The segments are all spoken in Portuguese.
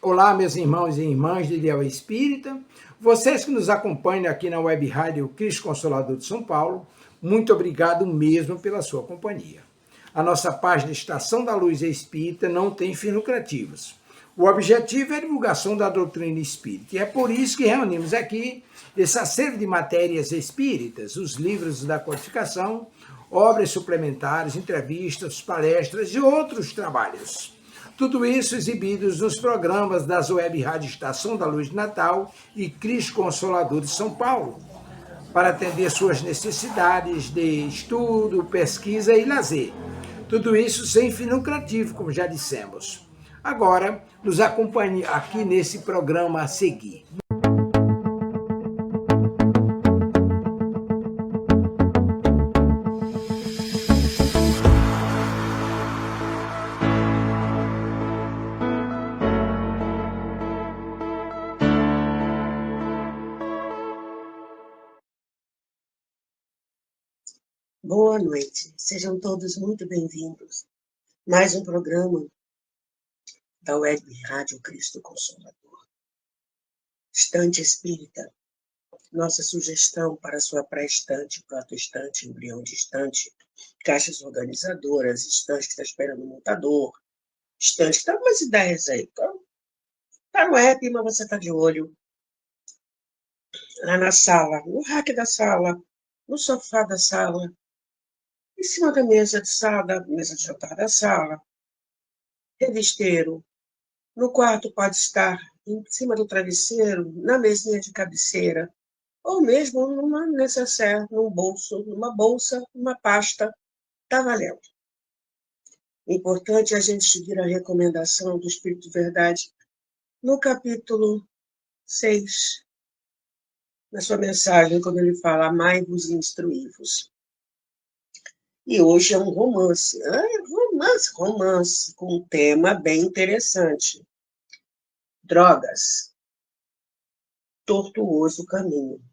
Olá, meus irmãos e irmãs de Ideal Espírita, vocês que nos acompanham aqui na Web Rádio Cristo Consolador de São Paulo, muito obrigado mesmo pela sua companhia. A nossa página Estação da Luz Espírita não tem fins lucrativos. O objetivo é a divulgação da doutrina espírita, e é por isso que reunimos aqui esse acervo de matérias espíritas, os livros da codificação, obras suplementares, entrevistas, palestras e outros trabalhos. Tudo isso exibidos nos programas das web rádio Estação da Luz de Natal e Cristo Consolador de São Paulo, para atender suas necessidades de estudo, pesquisa e lazer. Tudo isso sem fim lucrativo, como já dissemos. Agora, nos acompanhe aqui nesse programa a seguir. Boa noite, sejam todos muito bem-vindos. Mais um programa da Web Rádio Cristo Consolador. Estante Espírita, nossa sugestão para sua pré-estante, proto-estante, embrião de estante, caixas organizadoras, estante que está esperando o montador, estante que está com umas ideias aí. Está no app, mas você está de olho. Lá na sala, no rack da sala, no sofá da sala, em cima da mesa de sala, mesa de jantar da sala, revisteiro. No quarto pode estar em cima do travesseiro, na mesinha de cabeceira, ou mesmo numa necessaire, num bolso, numa bolsa, numa pasta, está valendo. O importante é a gente seguir a recomendação do Espírito Verdade no capítulo 6, na sua mensagem, quando ele fala amai-vos e instruí-vos. E hoje é um romance, romance, com um tema bem interessante. Drogas, tortuoso caminho.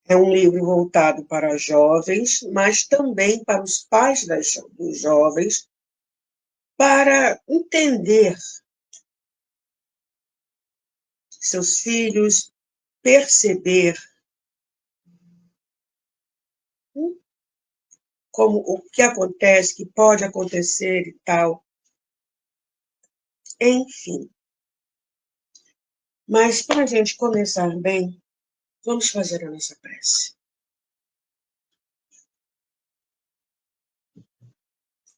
É um livro voltado para jovens, mas também para os pais dos jovens, para entender seus filhos, perceber como o que acontece, que pode acontecer e tal. Enfim. Mas para a gente começar bem, vamos fazer a nossa prece.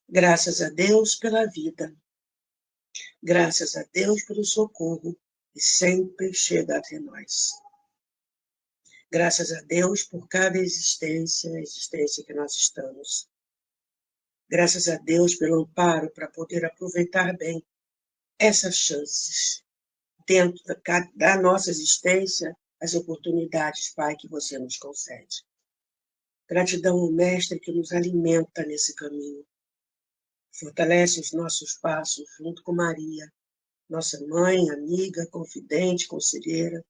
Graças a Deus pela vida. Graças a Deus pelo socorro que sempre chega até nós. Graças a Deus por cada existência, a existência que nós estamos. Graças a Deus pelo amparo para poder aproveitar bem essas chances. Dentro da nossa existência, as oportunidades, Pai, que você nos concede. Gratidão ao Mestre que nos alimenta nesse caminho. Fortalece os nossos passos junto com Maria, nossa mãe, amiga, confidente, conselheira.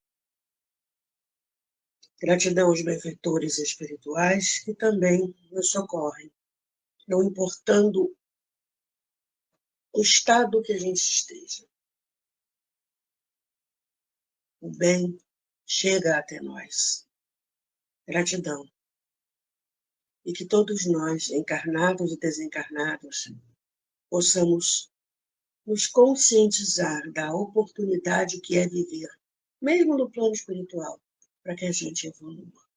Gratidão aos benfeitores espirituais que também nos socorrem, não importando o estado que a gente esteja. O bem chega até nós. Gratidão. E que todos nós, encarnados e desencarnados, possamos nos conscientizar da oportunidade que é viver, mesmo no plano espiritual, para que a gente evolua.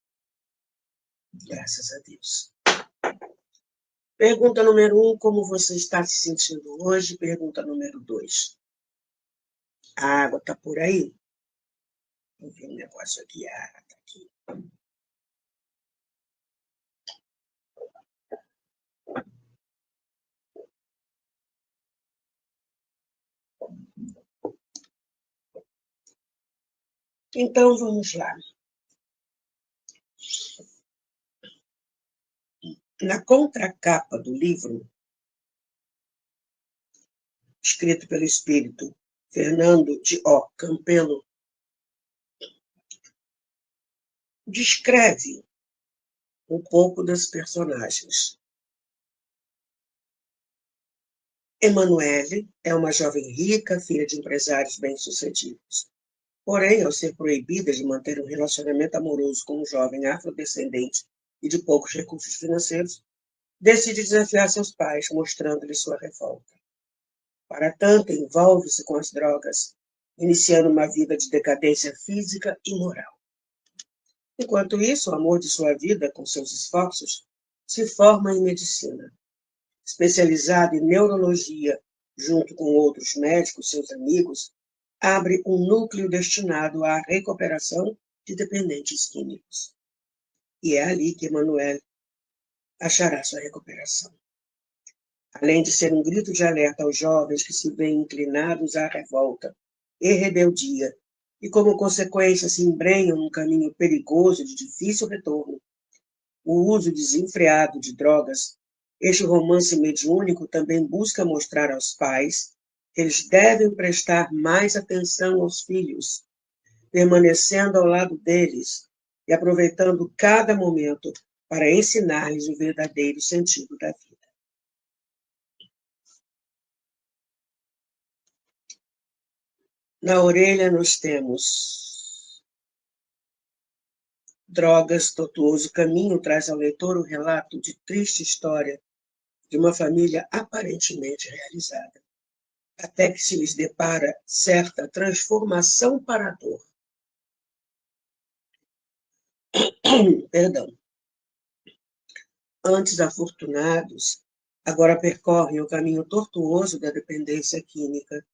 Graças a Deus. Pergunta número 1, como você está se sentindo hoje? Pergunta número 2. A água está por aí? Vou ver um negócio aqui. A água está aqui. Então, vamos lá. Na contracapa do livro, escrito pelo espírito Fernando de O. Campelo, descreve um pouco das personagens. Emanuele é uma jovem rica, filha de empresários bem-sucedidos. Porém, ao ser proibida de manter um relacionamento amoroso com um jovem afrodescendente e de poucos recursos financeiros, decide desafiar seus pais, mostrando-lhes sua revolta. Para tanto, envolve-se com as drogas, iniciando uma vida de decadência física e moral. Enquanto isso, o amor de sua vida, com seus esforços, se forma em medicina. Especializado em neurologia, junto com outros médicos, seus amigos, abre um núcleo destinado à recuperação de dependentes químicos. E é ali que Emanuele achará sua recuperação. Além de ser um grito de alerta aos jovens que se veem inclinados à revolta e rebeldia, e como consequência se embrenham num caminho perigoso de difícil retorno, o uso desenfreado de drogas, este romance mediúnico também busca mostrar aos pais que eles devem prestar mais atenção aos filhos, permanecendo ao lado deles e aproveitando cada momento para ensinar-lhes o verdadeiro sentido da vida. Na orelha nós temos Drogas, Tortuoso Caminho traz ao leitor o relato de triste história de uma família aparentemente realizada, até que se lhes depara certa transformação para a dor. Perdão. Antes afortunados, agora percorrem o caminho tortuoso da dependência química,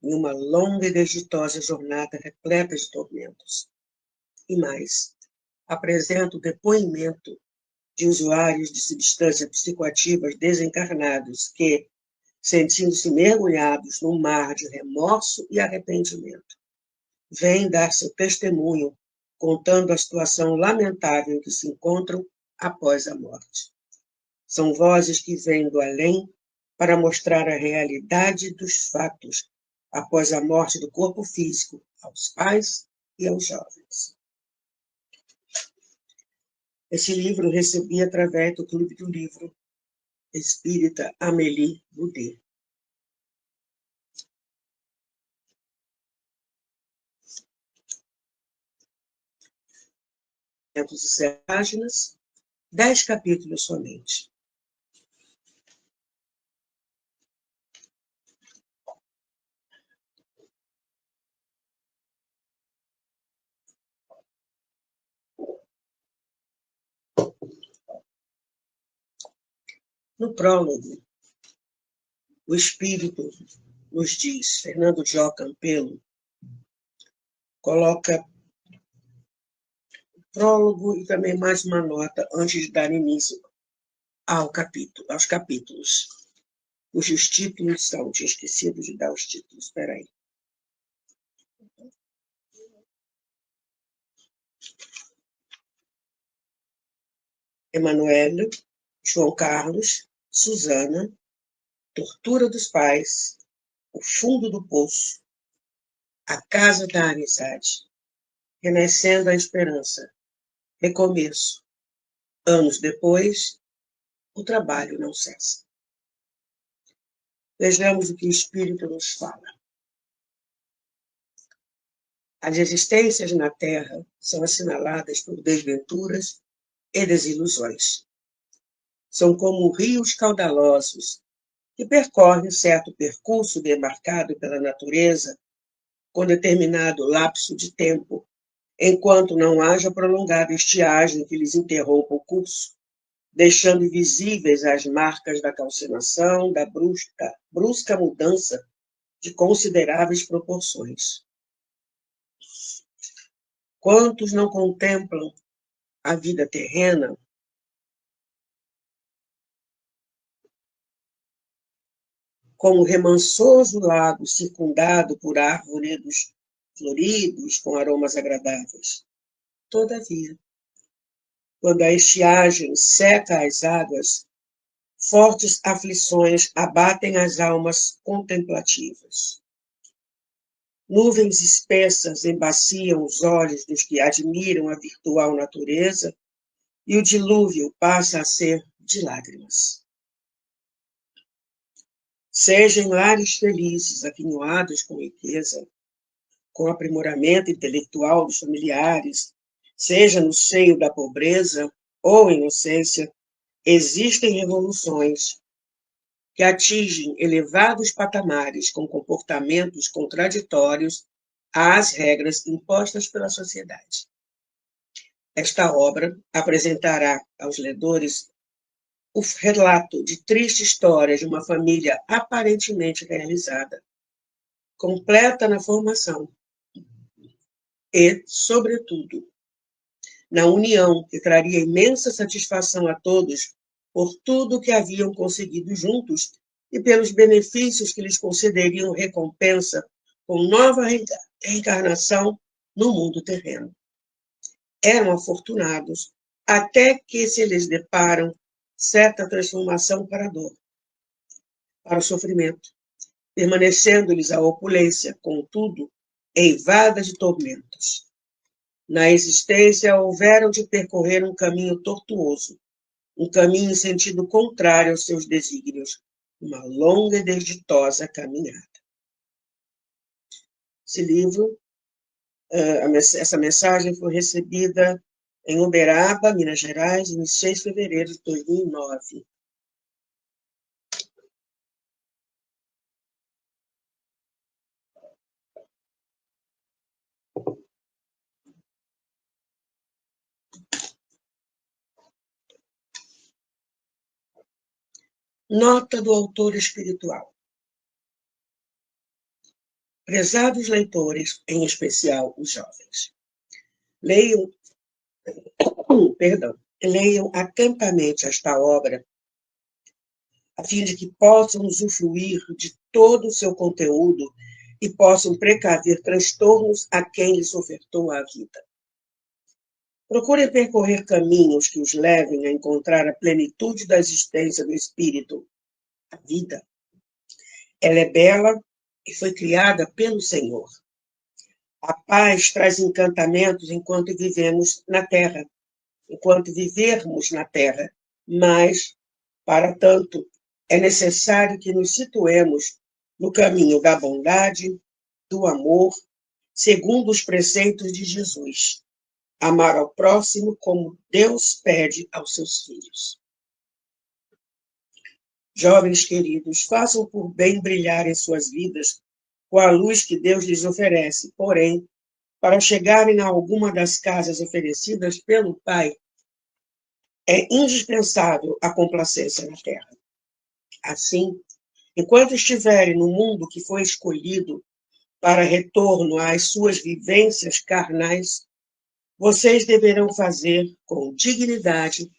em uma longa e desditosa jornada repleta de tormentos. E mais, apresenta o depoimento de usuários de substâncias psicoativas desencarnados que, sentindo-se mergulhados num mar de remorso e arrependimento, vêm dar seu testemunho, contando a situação lamentável em que se encontram após a morte. São vozes que vêm do além para mostrar a realidade dos fatos após a morte do corpo físico aos pais e aos jovens. Esse livro eu recebi através do Clube do Livro Espírita Amélie Boudet. Páginas, 10 capítulos somente. No prólogo, o Espírito nos diz, Fernando Jó Campelo, coloca o prólogo e também mais uma nota antes de dar início aos capítulos, cujos títulos são, tinha esquecido de dar os títulos, espera aí. Emanuele, João Carlos, Susana, Tortura dos Pais, O Fundo do Poço, A Casa da Amizade, Renascendo a Esperança, Recomeço. Anos depois, o trabalho não cessa. Vejamos o que o Espírito nos fala. As existências na Terra são assinaladas por desventuras e desilusões. São como rios caudalosos que percorrem certo percurso demarcado pela natureza com determinado lapso de tempo, enquanto não haja prolongada estiagem que lhes interrompa o curso, deixando visíveis as marcas da calcinação, da brusca mudança de consideráveis proporções. Quantos não contemplam a vida terrena como remansoso lago circundado por árvores floridos com aromas agradáveis? Todavia, quando a estiagem seca as águas, fortes aflições abatem as almas contemplativas. Nuvens espessas embaciam os olhos dos que admiram a virtual natureza e o dilúvio passa a ser de lágrimas. seja em lares felizes, aquinhoados com riqueza, com aprimoramento intelectual dos familiares, seja no seio da pobreza ou inocência, existem revoluções que atingem elevados patamares com comportamentos contraditórios às regras impostas pela sociedade. Esta obra apresentará aos ledores o relato de triste história de uma família aparentemente realizada, completa na formação e, sobretudo, na união que traria imensa satisfação a todos por tudo que haviam conseguido juntos e pelos benefícios que lhes concederiam recompensa com nova reencarnação no mundo terreno. Eram afortunados até que se lhes deparam certa transformação para a dor, para o sofrimento, permanecendo-lhes a opulência, contudo, eivada de tormentos. Na existência, houveram de percorrer um caminho tortuoso, um caminho em sentido contrário aos seus desígnios, uma longa e desditosa caminhada. Esse livro, essa mensagem foi recebida em Uberaba, Minas Gerais, em 6 de fevereiro de 2009. Nota do autor espiritual. Prezados leitores, em especial os jovens, leiam atentamente esta obra, a fim de que possam usufruir de todo o seu conteúdo e possam precaver transtornos a quem lhes ofertou a vida. Procurem percorrer caminhos que os levem a encontrar a plenitude da existência do espírito, a vida. Ela é bela e foi criada pelo Senhor. A paz traz encantamentos enquanto vivermos na terra, mas, para tanto, é necessário que nos situemos no caminho da bondade, do amor, segundo os preceitos de Jesus. Amar ao próximo como Deus pede aos seus filhos. Jovens queridos, façam por bem brilhar em suas vidas com a luz que Deus lhes oferece. Porém, para chegarem a alguma das casas oferecidas pelo Pai, é indispensável a complacência na terra. Assim, enquanto estiverem no mundo que foi escolhido para retorno às suas vivências carnais, vocês deverão fazer com dignidade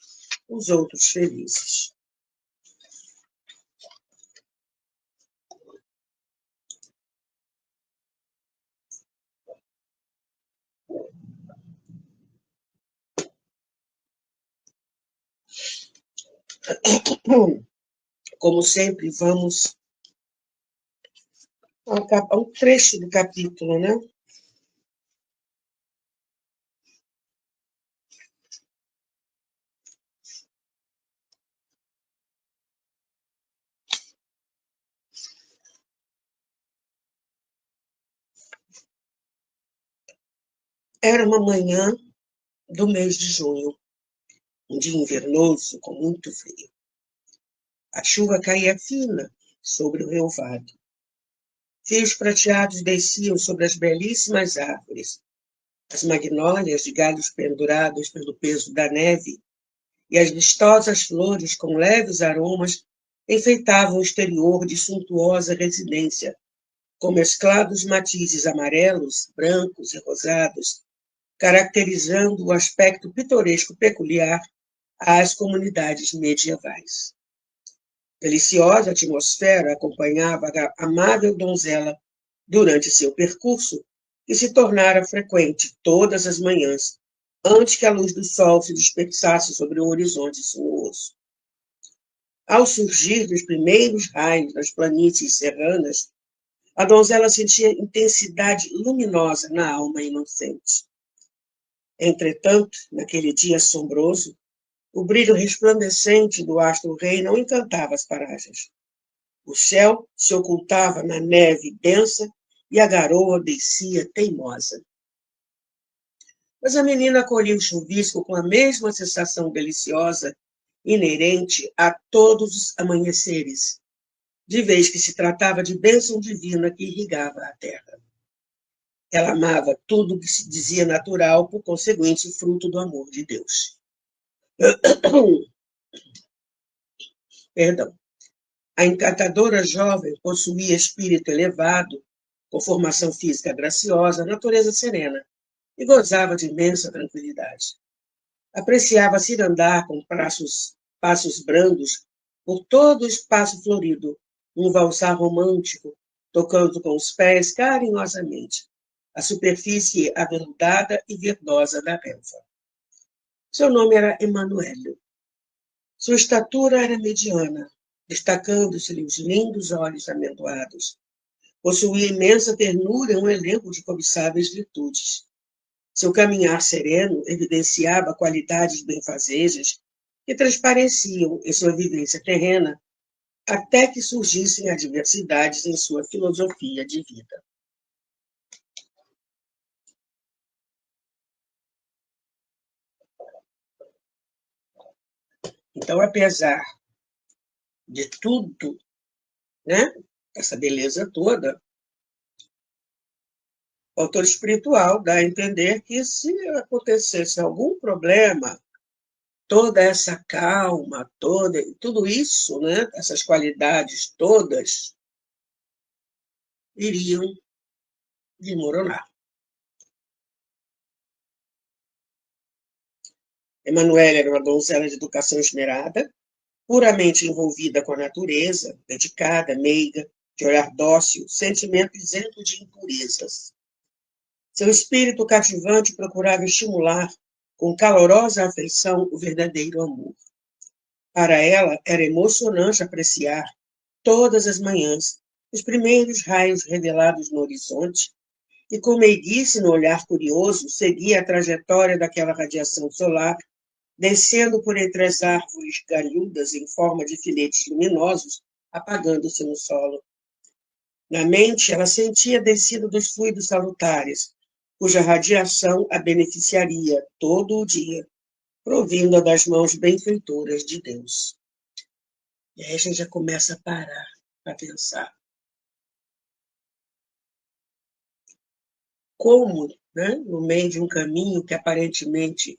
os outros felizes. Como sempre, vamos a um trecho do capítulo, né? Era uma manhã do mês de junho, um dia invernoso com muito frio. A chuva caía fina sobre o relvado. Fios prateados desciam sobre as belíssimas árvores. As magnólias de galhos pendurados pelo peso da neve e as vistosas flores com leves aromas enfeitavam o exterior de suntuosa residência, com mesclados matizes amarelos, brancos e rosados, caracterizando o aspecto pitoresco peculiar às comunidades medievais. Deliciosa atmosfera acompanhava a amável donzela durante seu percurso, que se tornara frequente todas as manhãs, antes que a luz do sol se dispersasse sobre o horizonte sinuoso. Ao surgir dos primeiros raios das planícies serranas, a donzela sentia intensidade luminosa na alma inocente. Entretanto, naquele dia assombroso, o brilho resplandecente do astro-rei não encantava as paragens. O céu se ocultava na neve densa e a garoa descia teimosa. Mas a menina acolhia o chuvisco com a mesma sensação deliciosa inerente a todos os amanheceres, de vez que se tratava de bênção divina que irrigava a terra. Ela amava tudo que se dizia natural, por conseguinte, fruto do amor de Deus. Perdão. A encantadora jovem possuía espírito elevado, com formação física graciosa, natureza serena, e gozava de imensa tranquilidade. Apreciava cirandar com passos brandos por todo o espaço florido, um valsar romântico, tocando com os pés carinhosamente a superfície aveludada e verdosa da relva. Seu nome era Emanuele. Sua estatura era mediana, destacando-se-lhe os lindos olhos amendoados. Possuía imensa ternura e um elenco de cobiçáveis virtudes. Seu caminhar sereno evidenciava qualidades benfazejas que transpareciam em sua vivência terrena, até que surgissem adversidades em sua filosofia de vida. Então, apesar de tudo, né, essa beleza toda, o autor espiritual dá a entender que se acontecesse algum problema, toda essa calma, tudo isso, né, essas qualidades todas, iriam desmoronar. Emanuele era uma donzela de educação esmerada, puramente envolvida com a natureza, dedicada, meiga, de olhar dócil, sentimento isento de impurezas. Seu espírito cativante procurava estimular, com calorosa afeição, o verdadeiro amor. Para ela, era emocionante apreciar, todas as manhãs, os primeiros raios revelados no horizonte, e com meiguice no olhar curioso, seguia a trajetória daquela radiação solar, descendo por entre as árvores galhudas em forma de filetes luminosos, apagando-se no solo. Na mente, ela sentia a descida dos fluidos salutares, cuja radiação a beneficiaria todo o dia, provinda das mãos benfeitoras de Deus. E aí a gente já começa a parar para pensar. Como, né, no meio de um caminho que aparentemente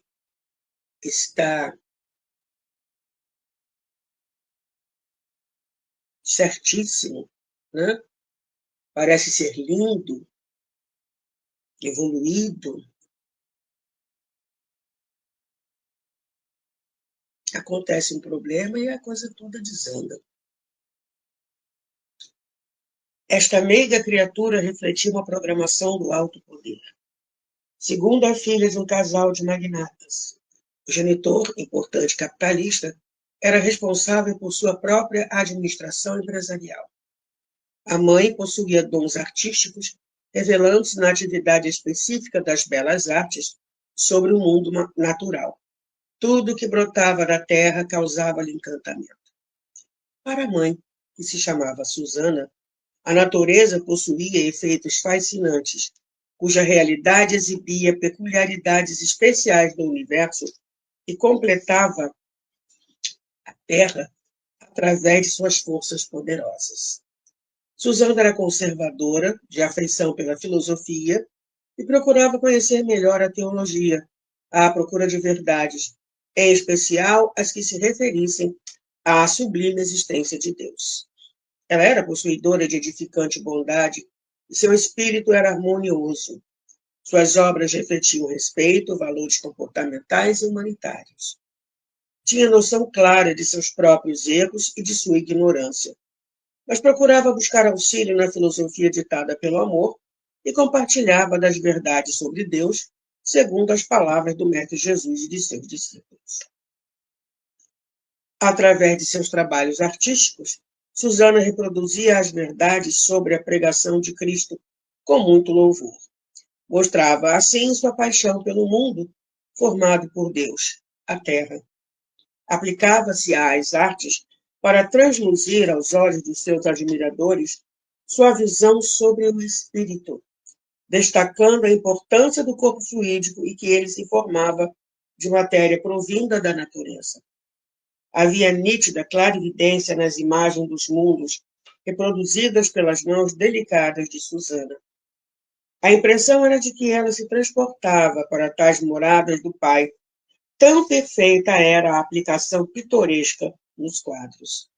está certíssimo, né? Parece ser lindo, evoluído, acontece um problema e a coisa toda desanda. Esta meiga criatura refletia uma programação do alto poder. Segundo a filha de um casal de magnatas, o genitor, importante capitalista, era responsável por sua própria administração empresarial. A mãe possuía dons artísticos, revelando-se na atividade específica das belas artes sobre o mundo natural. Tudo que brotava da terra causava-lhe encantamento. Para a mãe, que se chamava Susana, a natureza possuía efeitos fascinantes, cuja realidade exibia peculiaridades especiais do universo e completava a terra através de suas forças poderosas. Susana era conservadora, de afeição pela filosofia, e procurava conhecer melhor a teologia, à procura de verdades, em especial as que se referissem à sublime existência de Deus. Ela era possuidora de edificante bondade e seu espírito era harmonioso. Suas obras refletiam respeito, valores comportamentais e humanitários. Tinha noção clara de seus próprios erros e de sua ignorância, mas procurava buscar auxílio na filosofia ditada pelo amor e compartilhava das verdades sobre Deus, segundo as palavras do Mestre Jesus e de seus discípulos. Através de seus trabalhos artísticos, Susana reproduzia as verdades sobre a pregação de Cristo com muito louvor. Mostrava, assim, sua paixão pelo mundo, formado por Deus, a terra. Aplicava-se às artes para transluzir aos olhos de seus admiradores sua visão sobre o espírito, destacando a importância do corpo fluídico e que ele se formava de matéria provinda da natureza. Havia nítida clarividência nas imagens dos mundos reproduzidas pelas mãos delicadas de Susana. A impressão era de que ela se transportava para tais moradas do pai. Tão perfeita era a aplicação pitoresca nos quadros.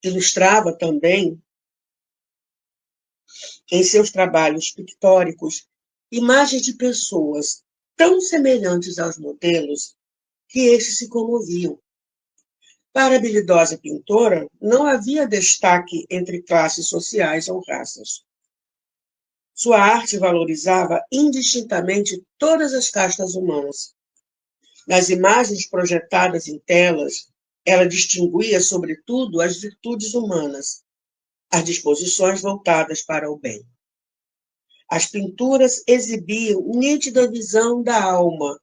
Ilustrava também, em seus trabalhos pictóricos, imagens de pessoas tão semelhantes aos modelos que estes se comoviam. Para a habilidosa pintora, não havia destaque entre classes sociais ou raças. Sua arte valorizava indistintamente todas as castas humanas. Nas imagens projetadas em telas, ela distinguia, sobretudo, as virtudes humanas, as disposições voltadas para o bem. As pinturas exibiam nítida visão da alma,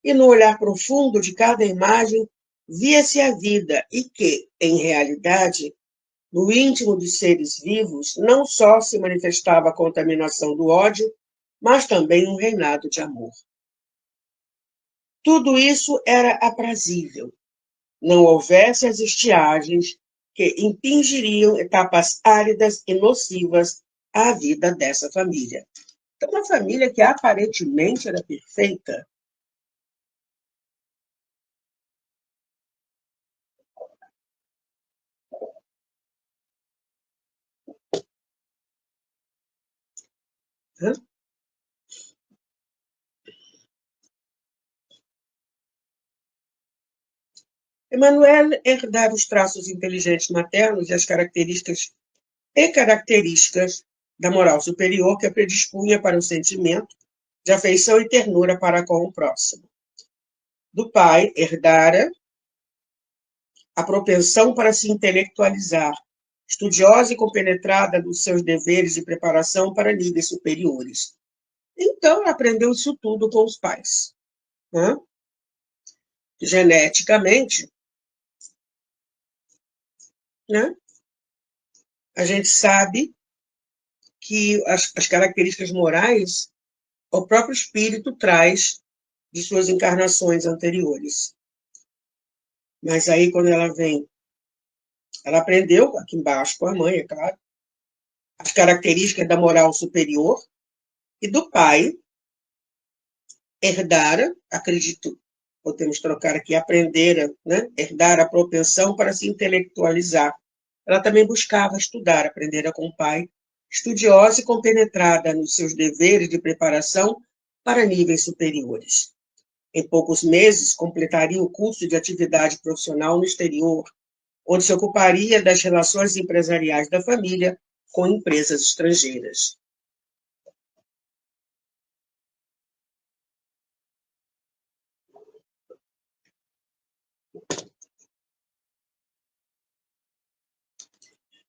e no olhar profundo de cada imagem via-se a vida e que, em realidade, no íntimo dos seres vivos, não só se manifestava a contaminação do ódio, mas também um reinado de amor. Tudo isso era aprazível. Não houvesse as estiagens que impingiriam etapas áridas e nocivas à vida dessa família. Então, uma família que aparentemente era perfeita. Hã? Emanuel herdara os traços inteligentes maternos e as características da moral superior que a predispunha para o sentimento de afeição e ternura para com o próximo. Do pai, herdara a propensão para se intelectualizar, estudiosa e compenetrada dos seus deveres de preparação para níveis superiores. Então, aprendeu isso tudo com os pais. Né? Geneticamente, né? A gente sabe que as características morais o próprio espírito traz de suas encarnações anteriores. Mas aí, quando ela vem, ela aprendeu aqui embaixo com a mãe, é claro, as características da moral superior e do pai, herdara, acredito, podemos trocar aqui, aprendera, né? Herdar a propensão para se intelectualizar. Ela também buscava estudar, aprendera com o pai, estudiosa e compenetrada nos seus deveres de preparação para níveis superiores. Em poucos meses, completaria o curso de atividade profissional no exterior, onde se ocuparia das relações empresariais da família com empresas estrangeiras.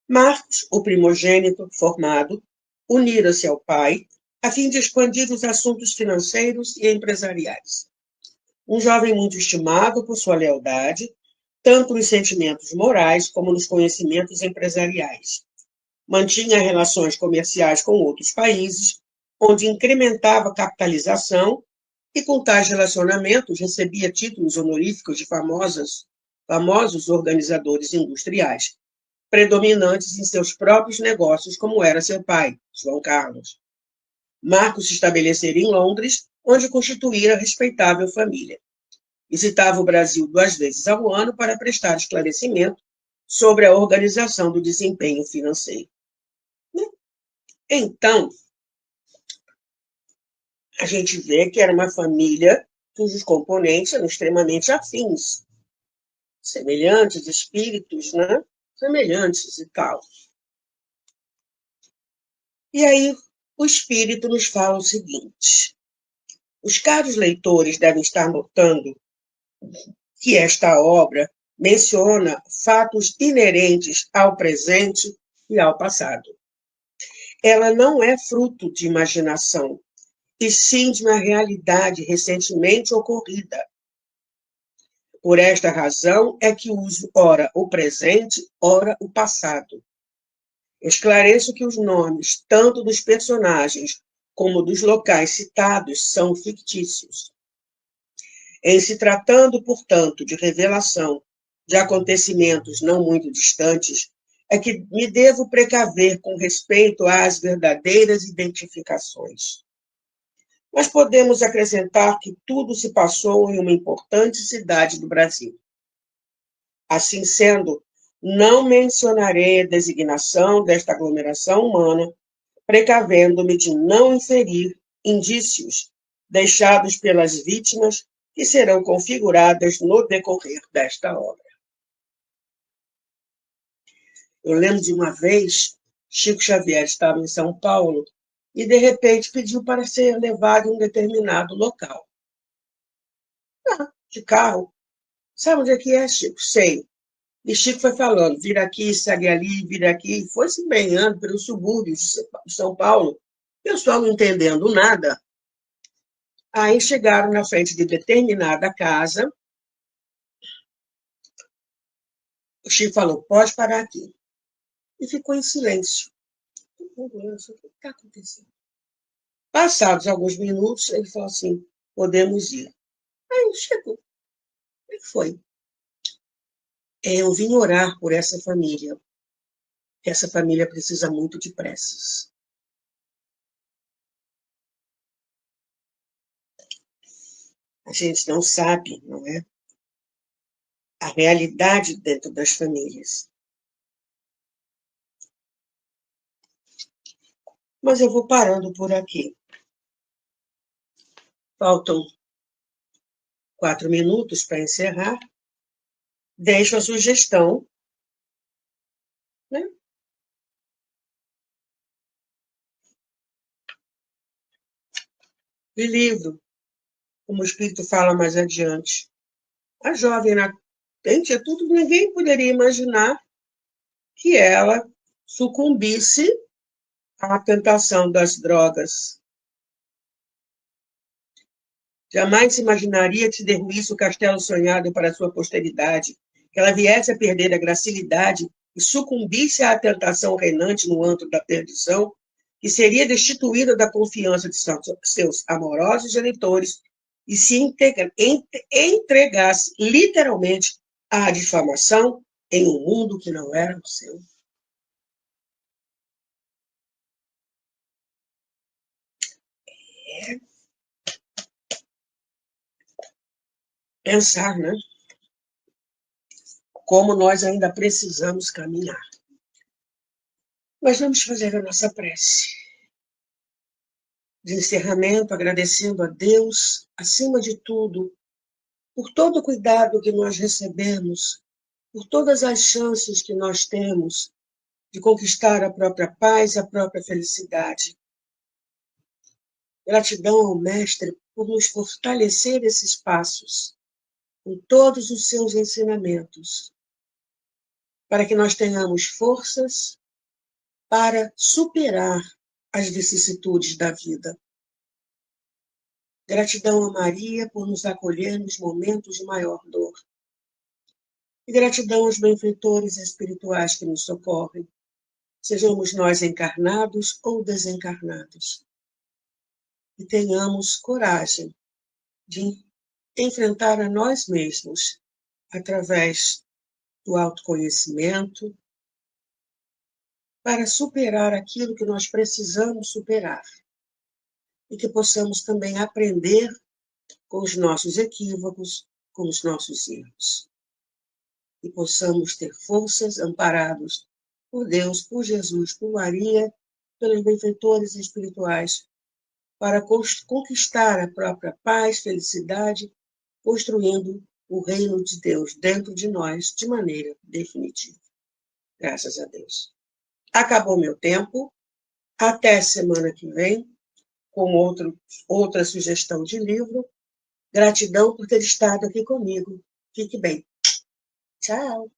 Marcos, o primogênito formado, unira-se ao pai a fim de expandir os assuntos financeiros e empresariais. Um jovem muito estimado por sua lealdade, tanto nos sentimentos morais como nos conhecimentos empresariais. Mantinha relações comerciais com outros países, onde incrementava a capitalização e, com tais relacionamentos, recebia títulos honoríficos de famosos organizadores industriais, predominantes em seus próprios negócios, como era seu pai, João Carlos. Marcos se estabeleceria em Londres, onde constituíra respeitável família. Visitava o Brasil 2 vezes ao ano para prestar esclarecimento sobre a organização do desempenho financeiro. Então, a gente vê que era uma família cujos componentes eram extremamente afins, semelhantes, espíritos, né? Semelhantes e tal. E aí, o espírito nos fala o seguinte: os caros leitores devem estar notando que esta obra menciona fatos inerentes ao presente e ao passado. Ela não é fruto de imaginação, e sim de uma realidade recentemente ocorrida. Por esta razão é que uso ora o presente, ora o passado. Esclareço que os nomes, tanto dos personagens como dos locais citados, são fictícios. Em se tratando, portanto, de revelação de acontecimentos não muito distantes, é que me devo precaver com respeito às verdadeiras identificações. Mas podemos acrescentar que tudo se passou em uma importante cidade do Brasil. Assim sendo, não mencionarei a designação desta aglomeração humana, precavendo-me de não inferir indícios deixados pelas vítimas que serão configuradas no decorrer desta obra. Eu lembro de uma vez, Chico Xavier estava em São Paulo e, de repente, pediu para ser levado em um determinado local. De carro. Sabe onde é que é, Chico? Sei. E Chico foi falando, vira aqui, segue ali, vira aqui. E foi se banhando pelos subúrbios de São Paulo. O pessoal não entendendo nada. Aí chegaram na frente de determinada casa. O Chico falou, pode parar aqui. E ficou em silêncio. O que está acontecendo? Passados alguns minutos, ele falou assim, podemos ir. Aí chegou. Como é que foi? Eu vim orar por essa família. Essa família precisa muito de preces. A gente não sabe, não é? A realidade dentro das famílias. Mas eu vou parando por aqui. Faltam 4 minutos para encerrar. Deixo a sugestão, né? De livro, como o Espírito fala mais adiante. A jovem tinha tudo, ninguém poderia imaginar que ela sucumbisse à tentação das drogas. Jamais se imaginaria que se derruísse o castelo sonhado para sua posteridade, que ela viesse a perder a gracilidade e sucumbisse à tentação reinante no antro da perdição, que seria destituída da confiança de seus amorosos eleitores e se entregasse literalmente à difamação em um mundo que não era o seu. É pensar, né? Como nós ainda precisamos caminhar. Mas vamos fazer a nossa prece de encerramento, agradecendo a Deus, acima de tudo, por todo o cuidado que nós recebemos, por todas as chances que nós temos de conquistar a própria paz e a própria felicidade. Gratidão ao Mestre por nos fortalecer esses passos, com todos os seus ensinamentos, para que nós tenhamos forças para superar as vicissitudes da vida. Gratidão a Maria por nos acolher nos momentos de maior dor. E gratidão aos benfeitores espirituais que nos socorrem, sejamos nós encarnados ou desencarnados. E tenhamos coragem de enfrentar a nós mesmos através do autoconhecimento, para superar aquilo que nós precisamos superar. E que possamos também aprender com os nossos equívocos, com os nossos erros. E possamos ter forças amparados por Deus, por Jesus, por Maria, pelos benfeitores espirituais, para conquistar a própria paz, felicidade, construindo o reino de Deus dentro de nós de maneira definitiva. Graças a Deus. Acabou meu tempo. Até semana que vem, com outra sugestão de livro. Gratidão por ter estado aqui comigo. Fique bem. Tchau.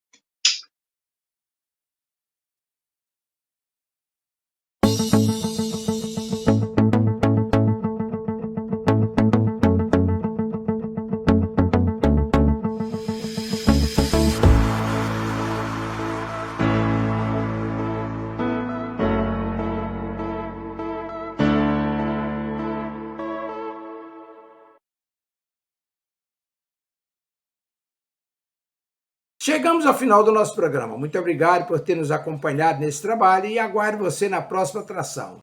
Chegamos ao final do nosso programa. Muito obrigado por ter nos acompanhado nesse trabalho e aguardo você na próxima atração.